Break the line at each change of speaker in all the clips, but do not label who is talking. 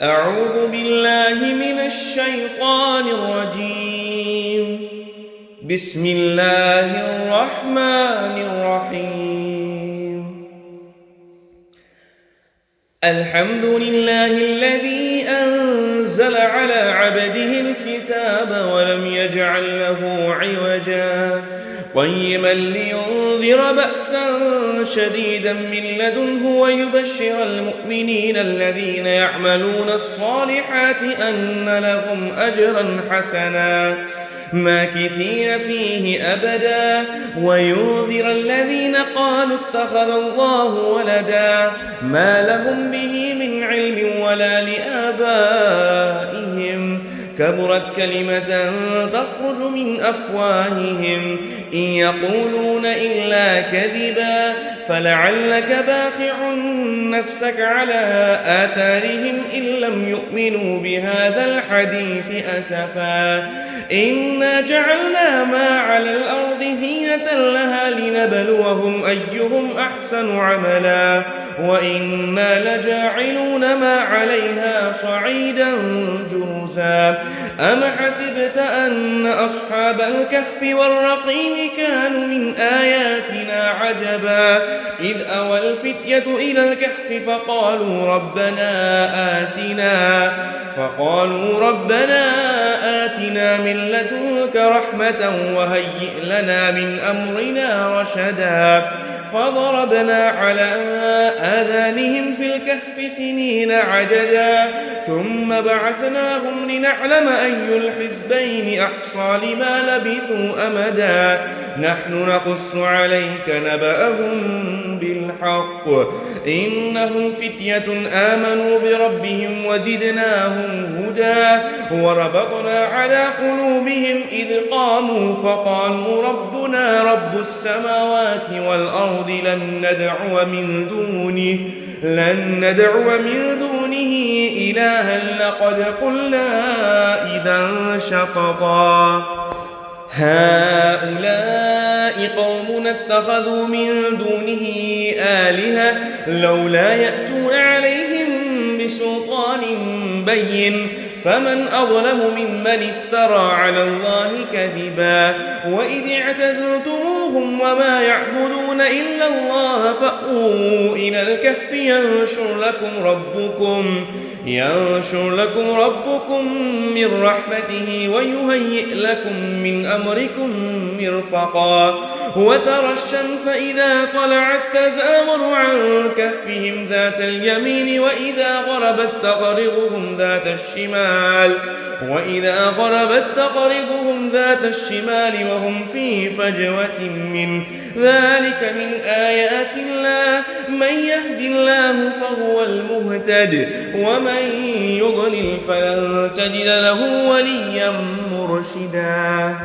أعوذ بالله من الشيطان الرجيم. بسم الله الرحمن الرحيم. الحمد لله الذي أنزل على عبده الكتاب ولم يجعل له عوجا قيما لينذر بأسا شديدا من لدنه ويبشر المؤمنين الذين يعملون الصالحات أن لهم أجرا حسنا ماكثين فيه أبدا وينذر الذين قالوا اتخذ الله ولدا ما لهم به من علم ولا لآبائهم كبرت كلمة تخرج من أفواههم إن يقولون إلا كذبا فلعلك باخع نفسك على آثارهم إن لم يؤمنوا بهذا الحديث أسفا إنا جعلنا ما على الأرض زينة لها لنبلوهم أيهم أحسن عملا وإنا لجاعلون ما عليها صعيدا جرزا أم حسبت أن أصحاب الكهف والرقيم كانوا من آياتنا عجبا إذ أوى الفتية إلى الكهف فقالوا ربنا آتنا من لدنك رحمة وهيئ لنا من أمرنا رشدا فضربنا على آذانهم في الكهف سنين عددا ثم بعثناهم لنعلم أي الحزبين أحصى لما لبثوا أمدا نحن نقص عليك نبأهم بالحق إنهم فتية آمنوا بربهم وزدناهم هدى وربطنا على قلوبهم إذ قاموا فقالوا ربنا رب السماوات والأرض لن ندعو من دونه إلها لقد قلنا إذا شططا هؤلاء قومنا اتخذوا من دونه آلهة لولا يأتون عليهم بسلطان بين فمن أظلم ممن افترى على الله كذبا وإذ اعتزلتموهم وما يعبدون إلا الله فأووا إلى الكهف ينشر لكم ربكم من رحمته ويهيئ لكم من أمركم مرفقا وترى الشمس إذا طلعت تزاور عن كهفهم ذات اليمين وإذا غربت تقرضهم ذات الشمال وهم في فجوة من ذلك من آيات الله من يهد الله فهو المهتد ومن يضلل فلن تجد له وليا مرشدا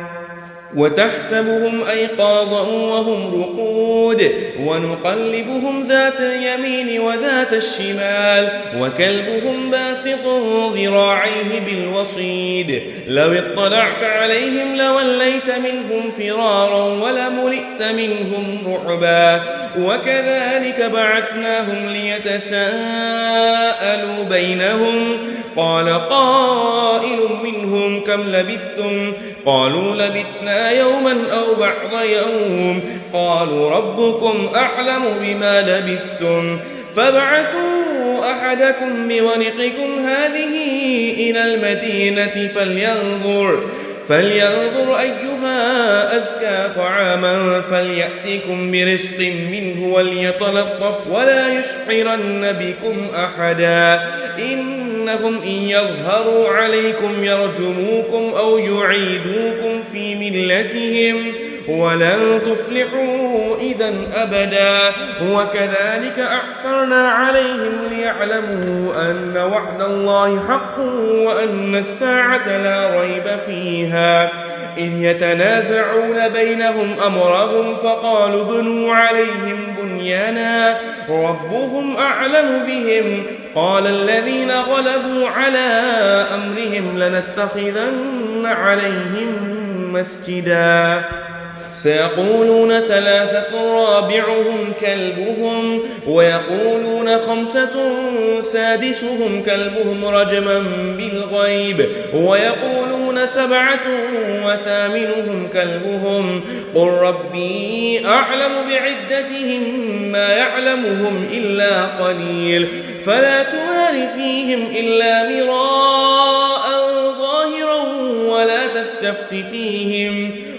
وتحسبهم أيقاظا وهم رقود ونقلبهم ذات اليمين وذات الشمال وكلبهم باسط ذراعيه بالوصيد لو اطلعت عليهم لوليت منهم فرارا ولملئت منهم رعبا وكذلك بعثناهم ليتساءلوا بينهم قال قائل منهم كم لبثتم قالوا لبثنا يوما أو بعض يوم قالوا ربكم أعلم بما لبثتم فابعثوا أحدكم بورقكم هذه إلى المدينة فلينظر أيها أزكى طعاما فليأتكم برزق منه وليتلطف ولا يشعرن بكم أحدا إنهم إن يظهروا عليكم يرجموكم أو يعيدوكم في ملتهم ولن تفلحوا إذا أبدا وكذلك أعثرنا عليهم ليعلموا أن وعد الله حق وأن الساعة لا ريب فيها إذ يتنازعون بينهم أمرهم فقالوا ابنوا عليهم بنيانا ربهم أعلم بهم قال الذين غلبوا على أمرهم لنتخذن عليهم مسجدا سيقولون 3 رابعهم كلبهم ويقولون 5 سادسهم كلبهم رجما بالغيب ويقولون 7 وثامنهم كلبهم قل ربي أعلم بعدتهم ما يعلمهم إلا قليل فلا تمار فيهم إلا مراء ظاهرا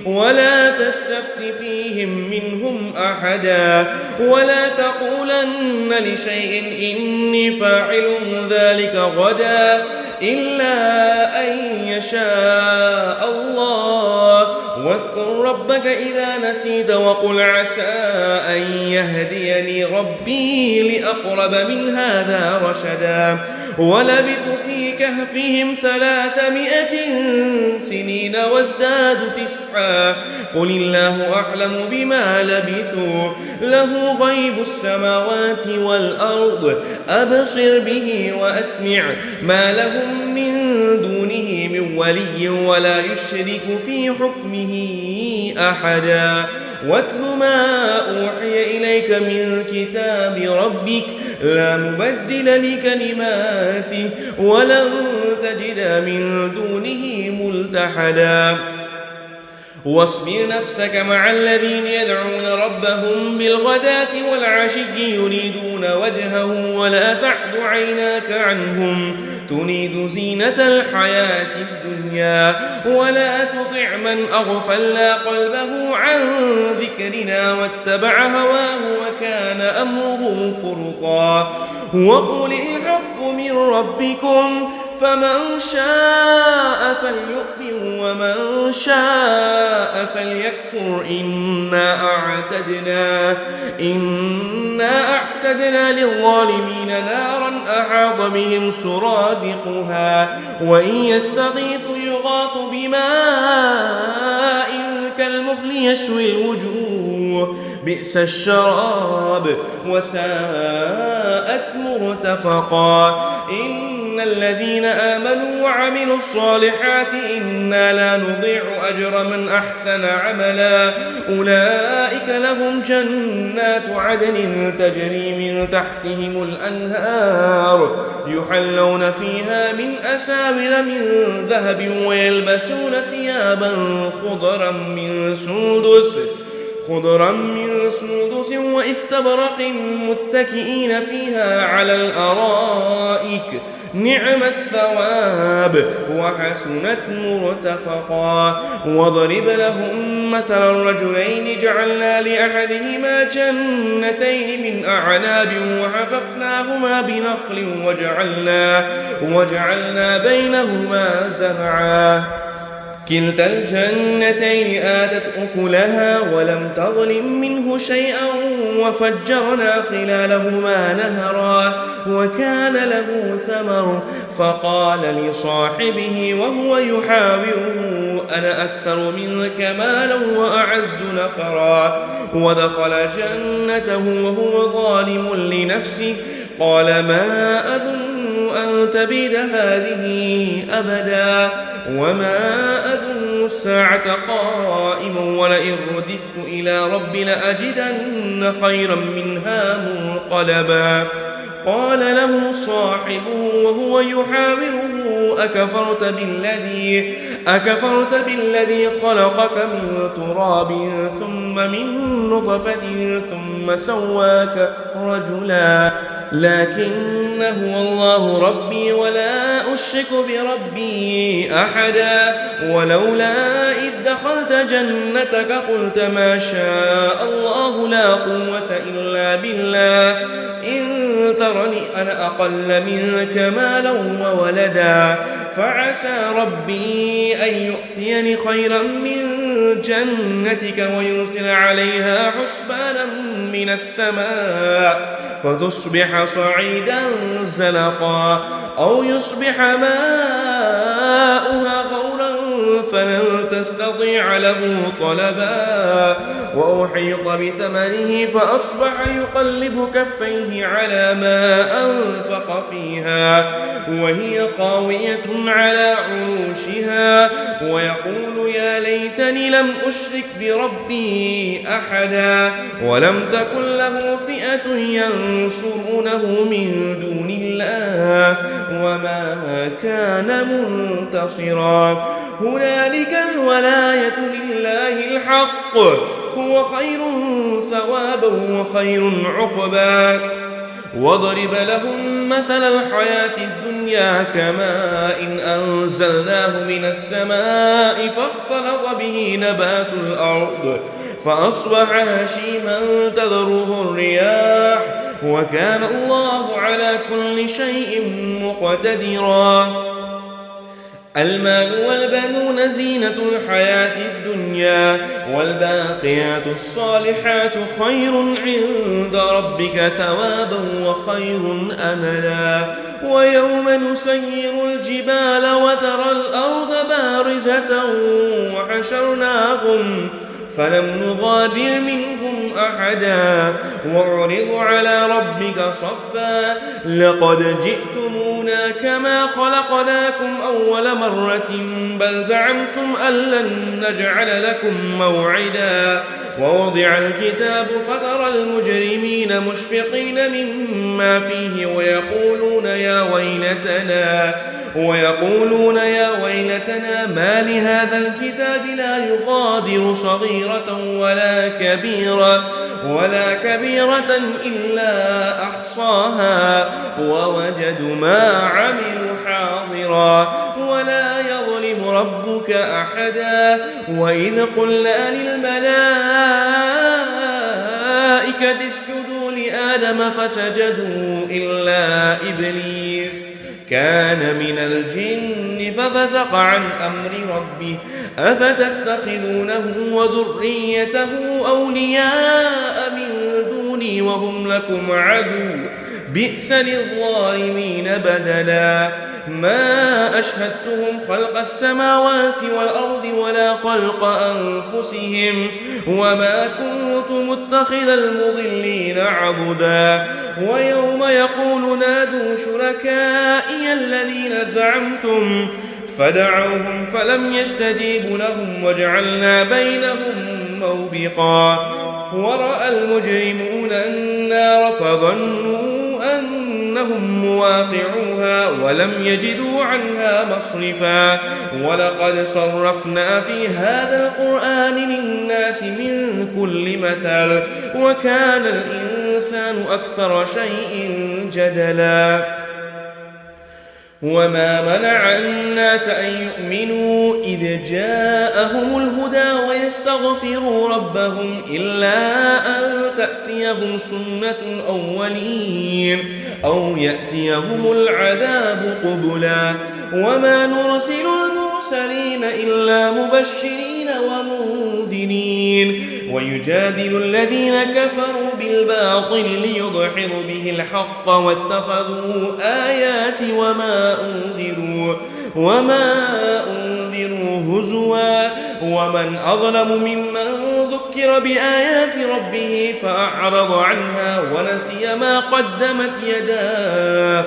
ولا تستفت فيهم منهم أحدا ولا تقولن لشيء إني فاعل ذلك غدا إلا أن يشاء الله واذكر ربك إذا نسيت وقل عسى أن يهديني ربي لأقرب من هذا رشدا ولبثوا في كهفهم 300 سنين وازدادوا 9 قل الله أعلم بما لبثوا له غيب السماوات والأرض أبصر به وأسمع ما لهم من دونه من ولي ولا يشرك في حكمه أحدا واتل ما أوحي إليك من كتاب ربك لا مبدل لكلماته ولن تجد من دونه ملتحدا واصبر نفسك مع الذين يدعون ربهم بالغداة والعشي يريدون وجهه ولا تعد عيناك عنهم تريد زينة الحياة الدنيا ولا تطع من أغفلنا قلبه عن ذكرنا واتبع هواه وكان أمره فرطا وقل الحق من ربكم فمن شاء فليؤمن ومن شاء فليكفر إنا أعتدنا للظالمين نارا أحاط بهم سرادقها وإن يستغيثوا يغاثوا بماء كالمهل يشوي الوجوه بئس الشراب وساءت مرتفقا إن الذين آمنوا وعملوا الصالحات إنا لا نضيع أجر من أحسن عملا أولئك لهم جنات عدن تجري من تحتهم الأنهار يحلون فيها من أساور من ذهب ويلبسون ثيابا خضرا من سندس واستبرق متكئين فيها على الأرائك نعم الثواب وحسنت مرتفقا واضرب لهم مثل الرجلين جعلنا لأحدهما جنتين من أعناب وحففناهما بنخل وجعلنا بينهما زرعا كلتا الجنتين آتت أكلها ولم تظلم منه شيئا وفجرنا خلالهما نهرا وكان له ثمر فقال لصاحبه وهو يحاوره أنا أكثر منك مالا وأعز نفرا ودخل جنته وهو ظالم لنفسه قال ما أظن أن تبيد هذه أبدا وما أظن الساعة قائما ولئن رددت إلى ربي لأجدن خيرا منها منقلبا قال له صاحبه وهو يحاوره أكفرت بالذي خلقك من تراب ثم من نطفة ثم سواك رجلا لكن هو الله ربي ولا أشرك بربي أحدا ولولا إذ دخلت جنتك قلت ما شاء الله لا قوة إلا بالله إن ترني أنا أقل منك مالا وولدا فعسى ربي أن يؤتيني خيرا من جنتك ويرسل عليها حسبانا من السماء فتصبح صعيدا زلقا أو يصبح ماؤها غورا فلن تستطيع له طلبا وأحيط بثمره فأصبح يقلب كفيه على ما أنفق فيها وهي خاوية على عروشها ويقول يا ليتني لم أشرك بربي أحدا ولم تكن له فئة ينصرونه من دون الله وما كان منتصرا هنالك الولاية لله الحق هو خير ثوابا وخير عقبا واضرب لهم مثل الحياة الدنيا كماء أنزلناه من السماء فاختلط به نبات الأرض فأصبح هشيما تذروه الرياح وكان الله على كل شيء مقتدرا المال والبنون زينة الحياة الدنيا والباقيات الصالحات خير عند ربك ثوابا وخير أملا ويوم نسير الجبال وترى الأرض بارزة وحشرناهم فلم نغادر منهم أحدا وعرض على ربك صفا لقد جئتمونا كما خلقناكم أول مرة بل زعمتم أن لن نجعل لكم موعدا ووضع الكتاب فترى المجرمين مشفقين مما فيه ويقولون يا ويلتنا ما لهذا الكتاب لا يغادر صغيرة ولا كبيرة إلا أحصاها ووجدوا ما عملوا حاضرا ولا يظلم ربك أحدا وإذ قلنا للملائكة اسجدوا لآدم فسجدوا إلا إبليس كان من الجن ففسق عن أمر ربه أفتتخذونه وذريته أولياء من دوني وهم لكم عدو بئس للظالمين بدلا ما أشهدتهم خلق السماوات والأرض ولا خلق أنفسهم وما كنت متخذ المضلين عضدا ويوم يقول نادوا شركائي الذين زعمتم فدعوهم فلم يستجيبوا لهم وجعلنا بينهم موبقا ورأى المجرمون النار فظنوا أنهم مواقعوها ولم يجدوا عنها مصرفا ولقد صرفنا في هذا القرآن للناس من كل مثل وكان الإنسان أكثر شيء جدلا وما منع الناس أن يؤمنوا إذ جاءهم الهدى ويستغفروا ربهم إلا أن تأتيهم سنة الأولين أو يأتيهم العذاب قبلا وما نرسل المرسلين إلا مبشرين ومنذرين ويجادل الذين كفروا بالباطل ليضحضوا به الحق واتخذوا آياتي وما أنذروا هزوا ومن أظلم ممن ذكر بآيات ربه فأعرض عنها ونسي ما قدمت يداه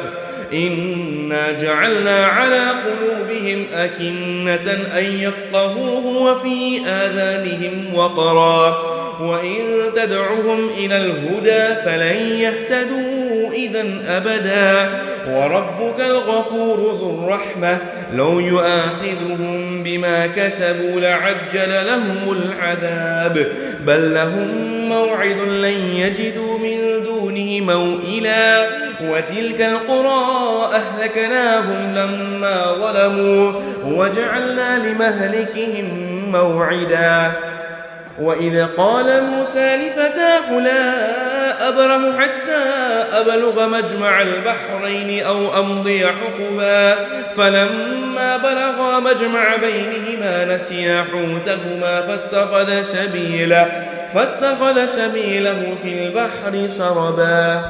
إنا جعلنا على قلوبهم أكنة أن يفقهوه وفي آذانهم وقرا وإن تدعهم إلى الهدى فلن يهتدوا إذن أبدا وربك الغفور ذو الرحمة لو يؤاخذهم بما كسبوا لعجل لهم العذاب بل لهم موعد لن يجدوا من دونه موئلا وتلك القرى أهلكناهم لما ظلموا وجعلنا لمهلكهم موعدا وإذ قال موسى لفتاه لا أبرح حتى أبلغ مجمع البحرين أو أمضي حقبا فلما بلغا مجمع بينهما نسيا حوتهما فاتخذ سبيله في البحر سربا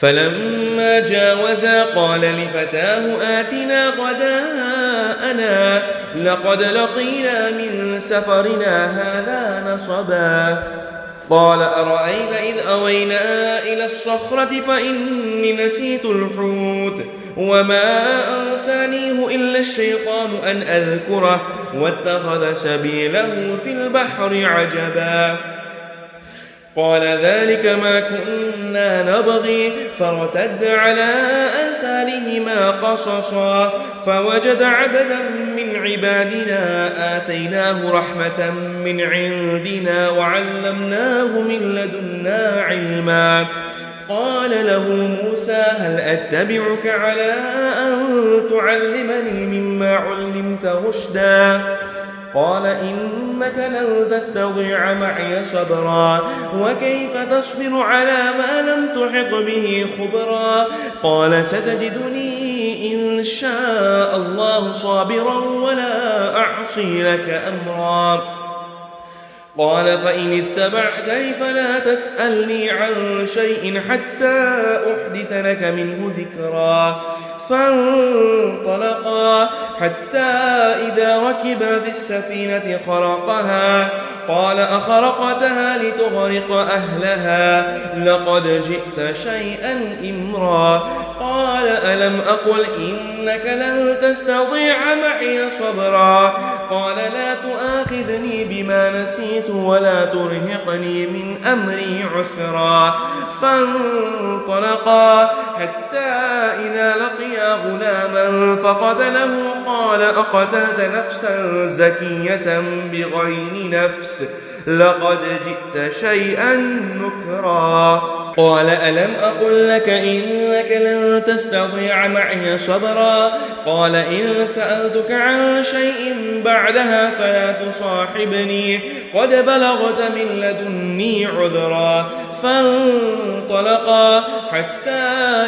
فلما جاوزا قال لفتاه آتنا غداءنا لقد لقينا من سفرنا هذا نصبا قال أرأيت إذ أوينا إلى الصخرة فإني نسيت الحوت وما أنسانيه إلا الشيطان أن أذكره واتخذ سبيله في البحر عجبا قال ذلك ما كنا نبغي فارتد على آثارهما قصصا فوجد عبدا من عبادنا آتيناه رحمة من عندنا وعلمناه من لدنا علما قال له موسى هل أتبعك على أن تعلمني مما علمت رشدا قال إنك لن تستطيع معي صبرا وكيف تصبر على ما لم تحط به خبرا قال ستجدني إن شاء الله صابرا ولا أعصي لك أمرا قال فإن اتبعتني فلا تسألني عن شيء حتى أحدث لك منه ذكرا فانطلقا حتى إذا ركبا في السفينة خرقها قال أخرقتها لتغرق أهلها لقد جئت شيئا إمرا قال ألم أقل إنك لن تستطيع معي صبرا قال لا تؤاخذني بما نسيت ولا ترهقني من أمري عسرا فانطلقا حتى إذا لقيا غلاما فقتله قال أقتلت نفسا زكية بغير نفس لقد جئت شيئا نكرا قال ألم أقل لك إنك لن تستطيع معي صبرا قال إن سألتك عن شيء بعدها فلا تصاحبني قد بلغت من لدني عذرا فانطلقا حتى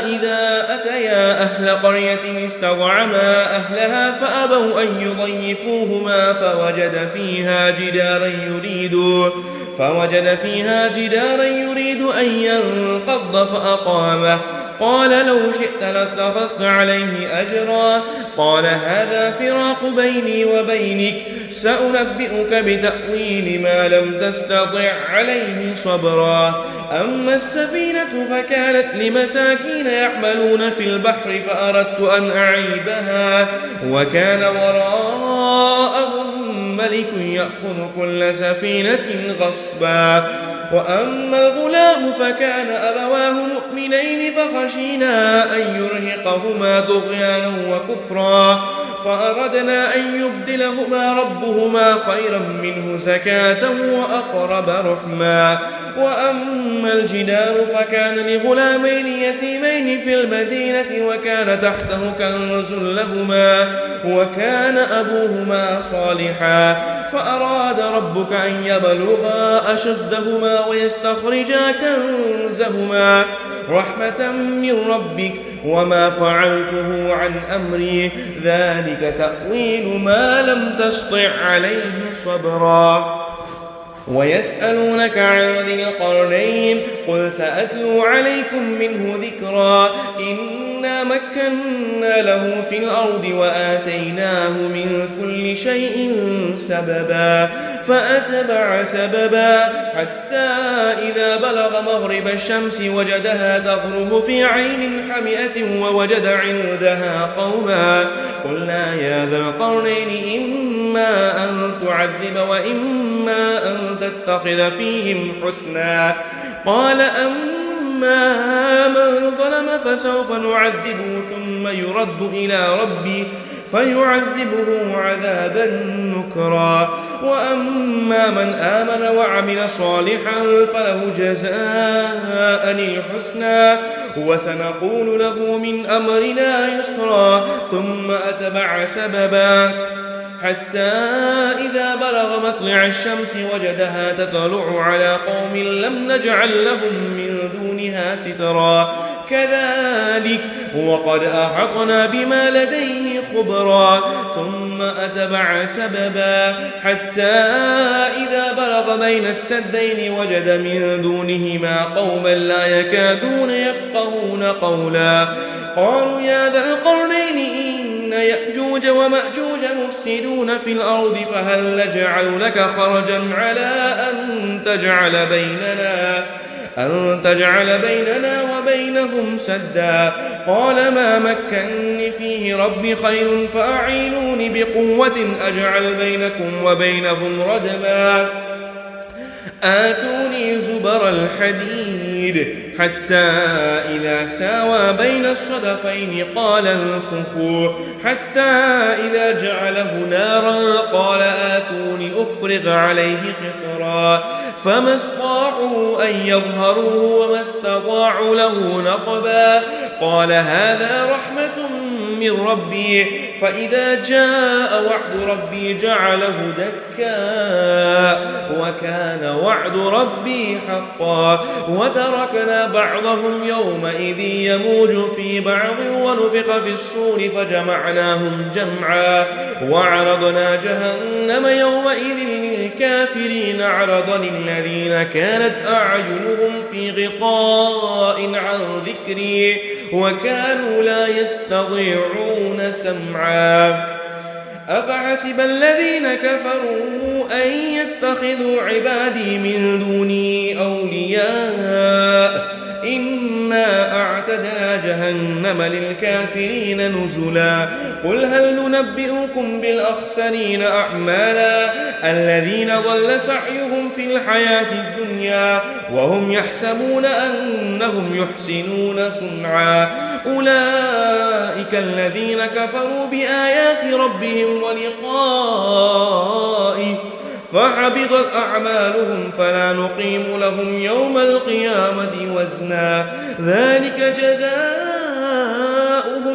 إذا أتيا أهل قرية استطعما أهلها فأبوا أن يضيفوهما فوجد فيها جدارا يريد أن ينقض فأقامه قال لو شئت لاتخذت عليه أجرا قال هذا فراق بيني وبينك سأنبئك بتأويل ما لم تستطع عليه صبرا أما السفينة فكانت لمساكين يعملون في البحر فأردت أن أعيبها وكان وراءهم ملك يأخذ كل سفينة غصبا وأما الغلام فكان أبواه مؤمنين فخشينا أن يرهقهما طغيانا وكفرا فأردنا أن يبدلهما ربهما خيرا منه زكاة وأقرب رحما وأما الجدار فكان لغلامين يتيمين في المدينة وكان تحته كنز لهما وكان أبوهما صالحا فأراد ربك أن يبلغا أشدهما ويستخرجا كنزهما رحمة من ربك وما فعلته عن أمري ذلك تأويل ما لم تسطع عليه صبرا ويسألونك عن ذي القرنين قل سأتلو عليكم منه ذكرا إنا مكنا له في الأرض وآتيناه من كل شيء سببا فأتبع سببا حتى إذا بلغ مغرب الشمس وجدها تغرب في عين حمئة ووجد عندها قوما قلنا يا ذا القرنين إما أن تعذب وإما أن تتخذ فيهم حسنا قال أما من ظلم فسوف نعذبه ثم يرد إلى ربي فيعذبه عذابا نكرا وأما من آمن وعمل صالحا فله جزاء الحسنى وسنقول له من أمرنا يسرا ثم أتبع سببا حتى إذا بلغ مطلع الشمس وجدها تطلع على قوم لم نجعل لهم من دونها سترا كذلك وقد أحطنا بما لديه خبرا ثم ثم أتبع سببا حتى إذا بلغ بين السدين وجد من دونهما قوما لا يكادون يفقهون قولا قالوا يا ذا القرنين إن يأجوج ومأجوج مفسدون في الأرض فهل نجعل لك خرجا على أن تجعل بيننا وبينهم سدا قال ما مكنني فيه ربي خير فأعينوني بقوة أجعل بينكم وبينهم ردما آتوني زبر الحديد حتى إذا ساوى بين الصدفين قال انفخوا حتى إذا جعله نارا قال آتوني أفرغ عليه قطرا فما استطاعوا أن يظهروه وما استطاعوا له نقبا قال هذا رحمة من ربي فإذا جاء وعد ربي جعله دكا وكان وعد ربي حقا وتركنا بعضهم يومئذ يموج في بعض ونفخ في الصور فجمعناهم جمعا وعرضنا جهنم يومئذ للكافرين عرضا الذين كانت أعينهم في غطاء عن ذكري وكانوا لا يستطيعون سمعا أفحسب الذين كفروا أن يتخذوا عبادي من دوني أولياء إنا أعتدنا جهنم للكافرين نزلا قل هل ننبئكم بالأخسرين أعمالا الذين ضل سعيهم في الحياة الدنيا وهم يحسبون أنهم يحسنون صنعا أولئك الذين كفروا بآيات ربهم ولقائه فحبطت أعمالهم فلا نقيم لهم يوم القيامة وزنا ذلك جزاؤهم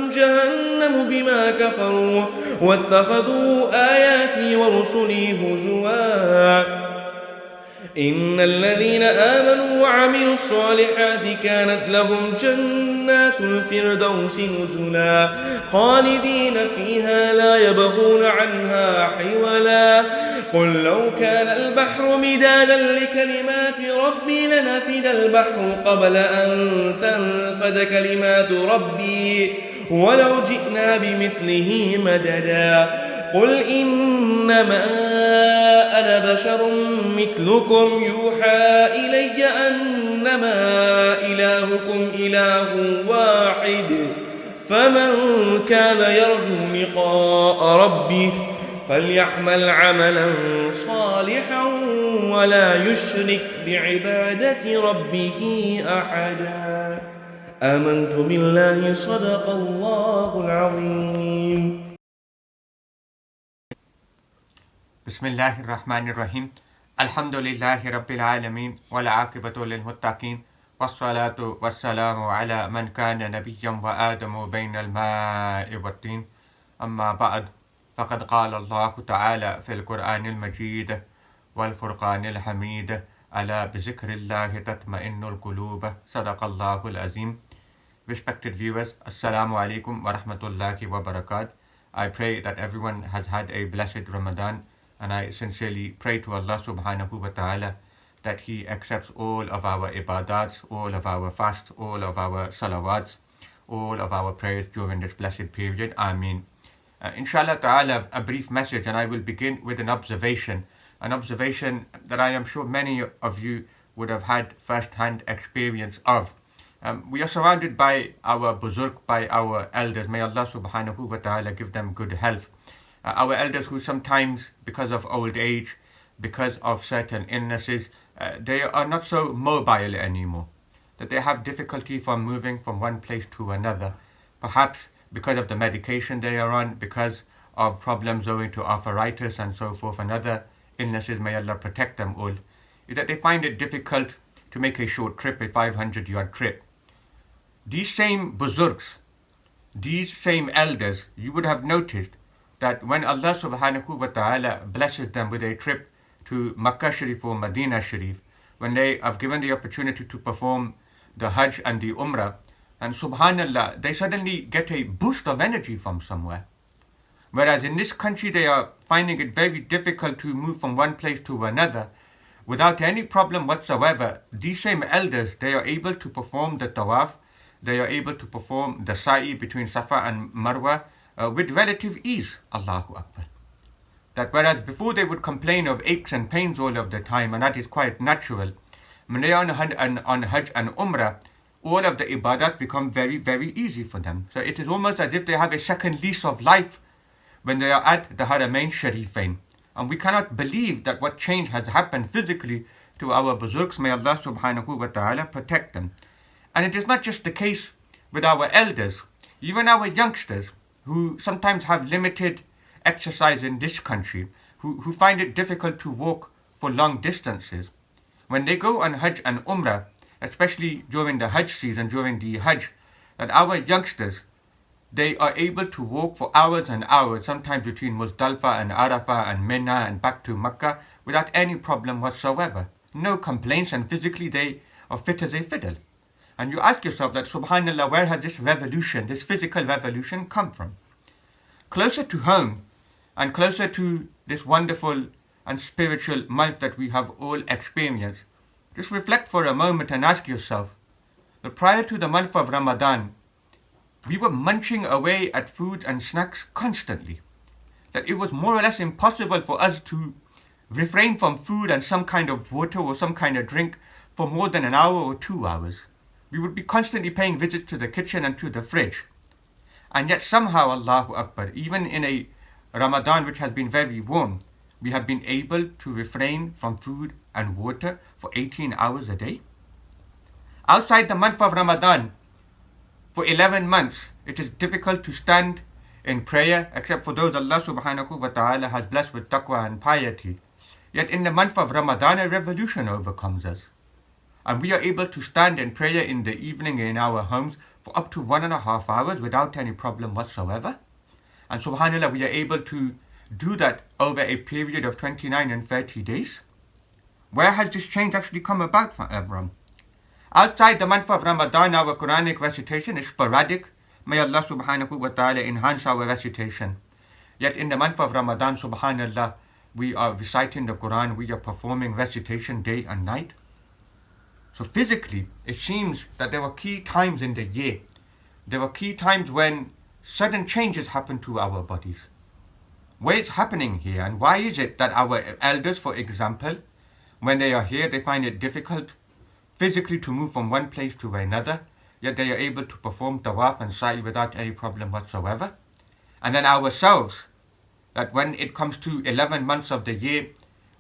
جهنم بما كفروا واتخذوا آياتي ورسلي هزوا إن الذين آمنوا وعملوا الصالحات كانت لهم جنات الفردوس نزلا خالدين فيها لا يبغون عنها حولا قل لو كان البحر مدادا لكلمات ربي لنفد البحر قبل أن تنفد كلمات ربي ولو جئنا بمثله مددا قل إنما أنا بشر مثلكم يوحى إلي أنما إلهكم إله واحد فمن كان يرجو لقاء ربه فليعمل عملا صالحا ولا يشرك بعبادة ربه أحدا آمنت بالله صدق الله العظيم
بسم الله الرحمن الرحيم الحمد لله رب العالمين والعاقبة للمتقين والصلاة والسلام على من كان نبيا وآدم بين الماء والطين أما بعد فقد قال الله تعالى في القرآن المجيد والفرقان الحميد ألا بذكر الله تطمئن القلوب صدق الله العظيم. Respected viewers, Assalamu alaikum wa rahmatullahi wa barakatuh. I pray that everyone has had a blessed Ramadan, and I sincerely pray to Allah subhanahu wa ta'ala that He accepts all of our ibadats, all of our fasts, all of our salawats, all of our prayers during this blessed period. Ameen. Inshallah ta'ala, a brief message, and I will begin with an observation that I am sure many of you would have had first-hand experience of. We are surrounded by our buzurg, by our elders. May Allah subhanahu wa ta'ala give them good health. Our elders who sometimes, because of old age, because of certain illnesses, they are not so mobile anymore, that they have difficulty from moving from one place to another, perhaps because of the medication they are on, because of problems owing to arthritis and so forth, and other illnesses, may Allah protect them all, is that they find it difficult to make a short trip, a 500-yard trip. These same buzurgs, these same elders, you would have noticed that when Allah subhanahu wa ta'ala blesses them with a trip to Makkah Sharif or Medina Sharif, when they have given the opportunity to perform the Hajj and the Umrah, and subhanallah, they suddenly get a boost of energy from somewhere. Whereas in this country they are finding it very difficult to move from one place to another without any problem whatsoever. These same elders, they are able to perform the tawaf, they are able to perform the sa'i between Safa and Marwa with relative ease. Allahu Akbar. That whereas before they would complain of aches and pains all of the time, and that is quite natural, when they are on Hajj and Umrah, all of the ibadat become very, very easy for them. So it is almost as if they have a second lease of life when they are at the Haramain Sharifain. And we cannot believe that what change has happened physically to our Buzurgs. May Allah subhanahu wa ta'ala protect them. And it is not just the case with our elders, even our youngsters who sometimes have limited exercise in this country, who find it difficult to walk for long distances. When they go on Hajj and Umrah, especially during the Hajj season, during the Hajj, that our youngsters, they are able to walk for hours and hours, sometimes between Muzdalifah and Arafah and Mina and back to Makkah without any problem whatsoever. No complaints, and physically they are fit as a fiddle. And you ask yourself that, subhanallah, where has this revolution, this physical revolution come from? Closer to home and closer to this wonderful and spiritual month that we have all experienced, just reflect for a moment and ask yourself that prior to the month of Ramadan, we were munching away at food and snacks constantly. That it was more or less impossible for us to refrain from food and some kind of water or some kind of drink for more than an hour or 2 hours. We would be constantly paying visits to the kitchen and to the fridge. And yet somehow, Allahu Akbar, even in a Ramadan which has been very warm, we have been able to refrain from food and water for 18 hours a day. Outside the month of Ramadan, for 11 months, it is difficult to stand in prayer except for those Allah subhanahu wa ta'ala has blessed with taqwa and piety. Yet in the month of Ramadan, a revolution overcomes us. And we are able to stand in prayer in the evening in our homes for up to 1.5 hours without any problem whatsoever. And subhanallah, we are able to do that over a period of 29 and 30 days. Where has this change actually come about from? Outside the month of Ramadan, our Quranic recitation is sporadic. May Allah subhanahu wa ta'ala enhance our recitation. Yet in the month of Ramadan, subhanallah, we are reciting the Quran, we are performing recitation day and night. So physically, it seems that there were key times in the year. There were key times when sudden changes happen to our bodies. What is happening here, and why is it that our elders, for example, when they are here, they find it difficult physically to move from one place to another, yet they are able to perform tawaf and sa'i without any problem whatsoever? And then ourselves, that when it comes to 11 months of the year,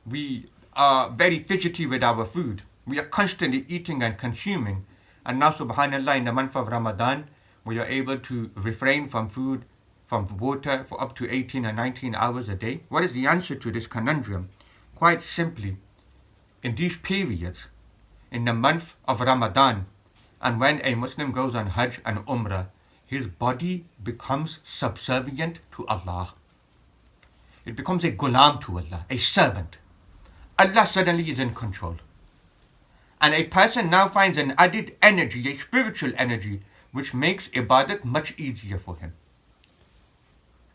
we are very fidgety with our food. We are constantly eating and consuming. And now, subhanallah, in the month of Ramadan, we are able to refrain from food, from water for up to 18 and 19 hours a day. What is the answer to this conundrum? Quite simply, in these periods, in the month of Ramadan, and when a Muslim goes on Hajj and Umrah, his body becomes subservient to Allah. It becomes a ghulam to Allah, a servant. Allah suddenly is in control. And a person now finds an added energy, a spiritual energy, which makes ibadat much easier for him.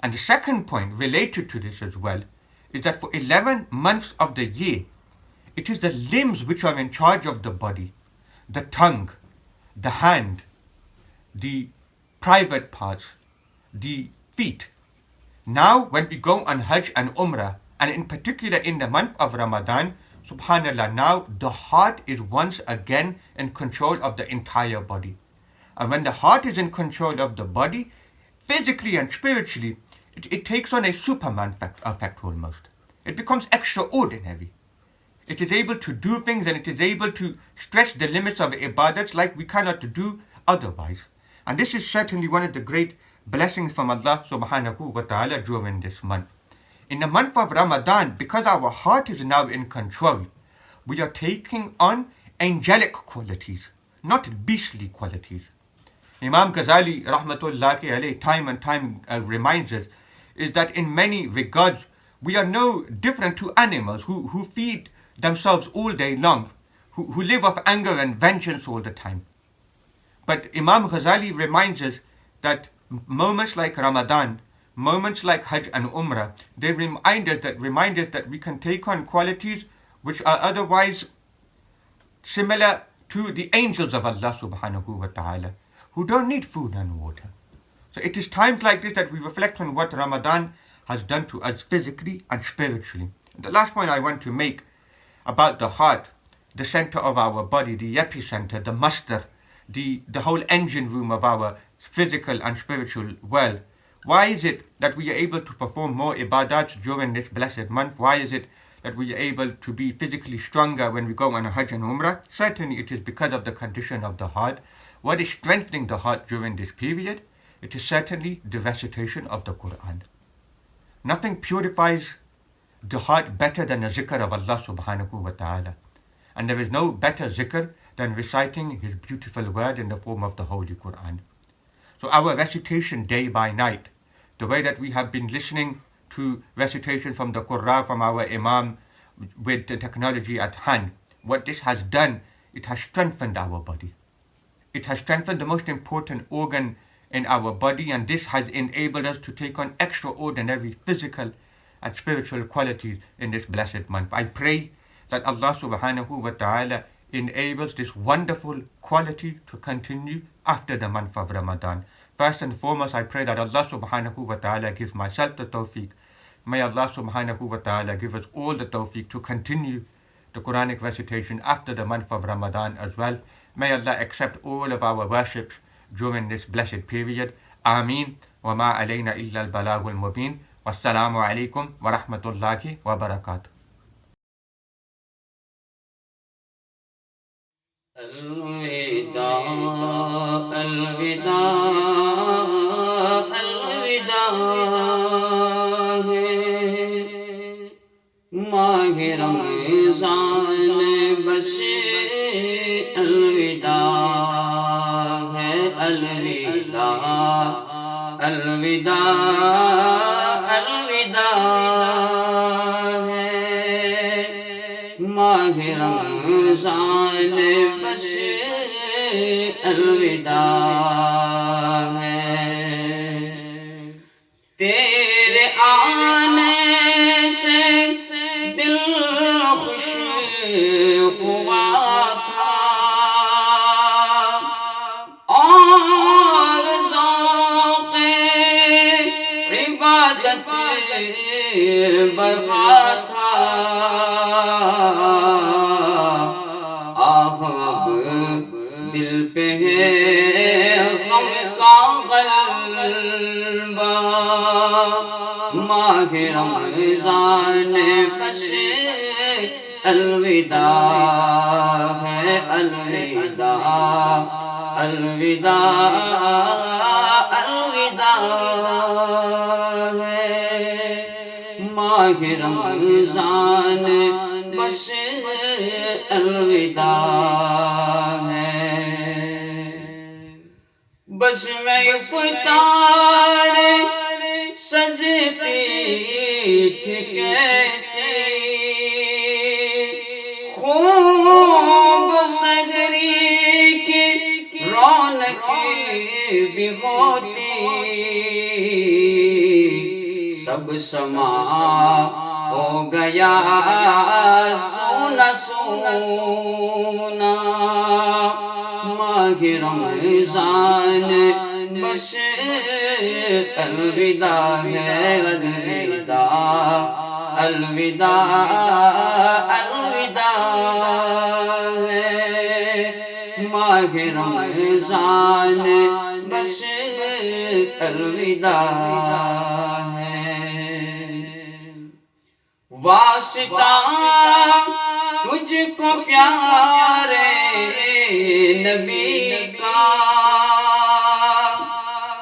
And the second point related to this as well is that for 11 months of the year, it is the limbs which are in charge of the body, the tongue, the hand, the private parts, the feet. Now, when we go on Hajj and Umrah, and in particular in the month of Ramadan, subhanallah, now the heart is once again in control of the entire body. And when the heart is in control of the body, physically and spiritually, it takes on a Superman effect almost. It becomes extraordinary. It is able to do things, and it is able to stretch the limits of ibadats like we cannot do otherwise. And this is certainly one of the great blessings from Allah subhanahu wa ta'ala during this month. In the month of Ramadan, because our heart is now in control, we are taking on angelic qualities, not beastly qualities. Imam Ghazali rahmatullahi alayhi time and time reminds us is that in many regards we are no different to animals who feed themselves all day long, who live off anger and vengeance all the time. But Imam Ghazali reminds us that moments like Ramadan, moments like Hajj and Umrah, they remind us that we can take on qualities which are otherwise similar to the angels of Allah subhanahu wa ta'ala, who don't need food and water. So it is times like this that we reflect on what Ramadan has done to us physically and spiritually. The last point I want to make about the heart, the center of our body, the epicenter, the muster, the whole engine room of our physical and spiritual world. Why is it that we are able to perform more ibadats during this blessed month? Why is it that we are able to be physically stronger when we go on a Hajj and Umrah? Certainly it is because of the condition of the heart. What is strengthening the heart during this period? It is certainly the recitation of the Quran. Nothing purifies the heart better than the zikr of Allah subhanahu wa ta'ala. And there is no better zikr than reciting His beautiful word in the form of the Holy Quran. So our recitation day by night, the way that we have been listening to recitation from the Qur'an, from our Imam, with the technology at hand, what this has done, it has strengthened our body. It has strengthened the most important organ in our body, and this has enabled us to take on extraordinary physical and spiritual qualities in this blessed month. I pray that Allah subhanahu wa ta'ala enables this wonderful quality to continue after the month of Ramadan. First and foremost, I pray that Allah subhanahu wa ta'ala gives myself the tawfiq. May Allah subhanahu wa ta'ala give us all the tawfiq to continue the Quranic recitation after the month of Ramadan as well. May Allah accept all of our worships during this blessed period. Ameen. Wa ma alayna illa al-balagul mubin. Wassalamu alaikum wa rahmatullahi wa barakatuh.
الوداع الوداع الوداع ماہ رمضان بس الوداع ہے الوداع الوداع الوداع ہے ماہ رمضان بس الوداع ہے تیرے آنے سے دل خوش ہوا تھا اور ذوق عبادت برپا تھا دل پہ ہے غم کا غلبہ ماہ رمضان بس الوداع ہے الوداع الوداع الوداع ہے ماہ رمضان بس الوداع ہے بس میں افطار سجتی تھی کیسے خوب سحری کی رونق بھی ہوتی سب سما ہو گیا سونا سونا ماہ رمضان بس الوداع ہے الوداع الوداع الوداع ہے ماہ رمضان بس الوداع ہے واسطہ تجھ کو پیارے نبی کا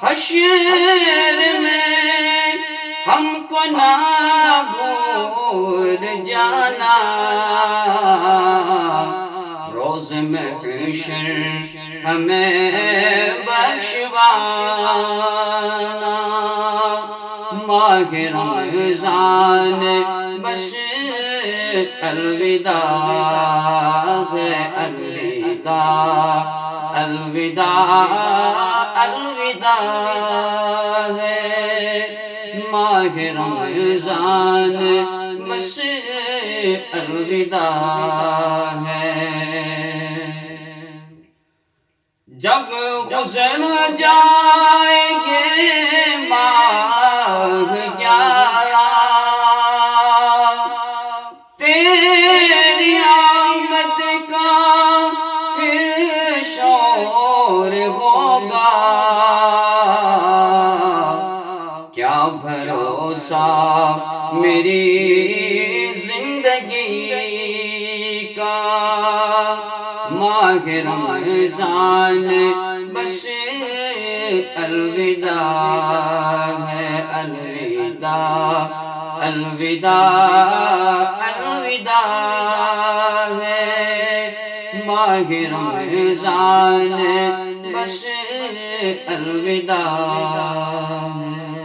حشر میں ہم کو نہ بھول جانا روز محشر ہمیں بخشوانا ماہ رمضان بس الوداع ہے الوداع الوداع الوداع ہے ماہ رمضان بس الوداع ہے۔ جب گزر جائیں گے ماہ 11 تیری آمد کا پھر شور ہوگا، کیا بھروسہ میری زندگی کا، ماہ رمضان بس الوداع ہے، الوداع الوداع الوداع ہے، ماہ رمضان بس الوداع ہے۔